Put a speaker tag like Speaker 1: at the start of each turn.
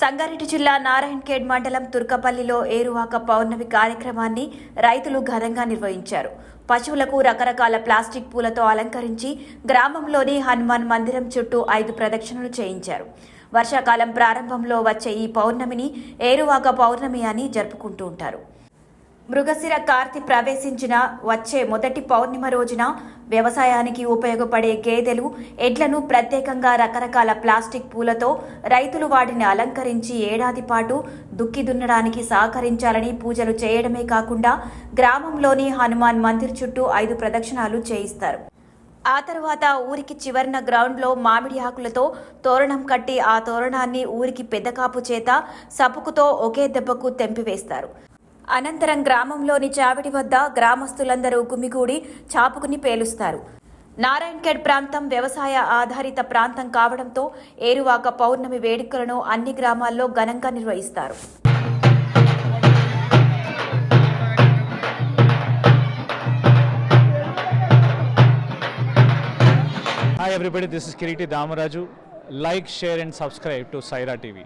Speaker 1: సంగారెడ్డి జిల్లా నారాయణఖేడ్ మండలం తుర్కపల్లిలో ఏరువాక పౌర్ణమి కార్యక్రమాన్ని రైతులు ఘనంగా నిర్వహించారు. పశువులకు రకరకాల ప్లాస్టిక్ పూలతో అలంకరించి గ్రామంలోని హనుమాన్ మందిరం చుట్టూ 5 ప్రదక్షిణలు చేయించారు. వర్షాకాలం ప్రారంభంలో వచ్చే ఈ పౌర్ణమిని ఏరువాక పౌర్ణమి అని జరుపుకుంటూ ఉంటారు. మృగశిర కార్తె ప్రవేశించిన వచ్చే మొదటి పౌర్ణిమ రోజున వ్యవసాయానికి ఉపయోగపడే గేదెలు, ఎడ్లను ప్రత్యేకంగా రకరకాల ప్లాస్టిక్ పూలతో రైతులు వాటిని అలంకరించి ఏడాది పాటు దుక్కి దున్నడానికి సహకరించాలని పూజలు చేయడమే కాకుండా గ్రామంలోని హనుమాన్ మందిర్ చుట్టూ 5 ప్రదక్షిణాలు చేయిస్తారు. ఆ తర్వాత ఊరికి చివరన గ్రౌండ్లో మామిడి ఆకులతో తోరణం కట్టి ఆ తోరణాన్ని ఊరికి పెద్దకాపు చేత సపుకుతో ఒకే దెబ్బకు తెంపివేస్తారు. అనంతరం గ్రామంలోని చావిడి వద్ద గ్రామస్తులందరూ గుమిగూడి చాపుకుని పేలుస్తారు. నారాయణఖేడ్ ప్రాంతం వ్యవసాయ ఆధారిత ప్రాంతం కావడంతో ఏరువాక పౌర్ణమి వేడుకలను అన్ని గ్రామాల్లో ఘనంగా నిర్వహిస్తారు.
Speaker 2: Hi everybody, this is Kiriti Damaraju. Like, share and subscribe to Saira TV.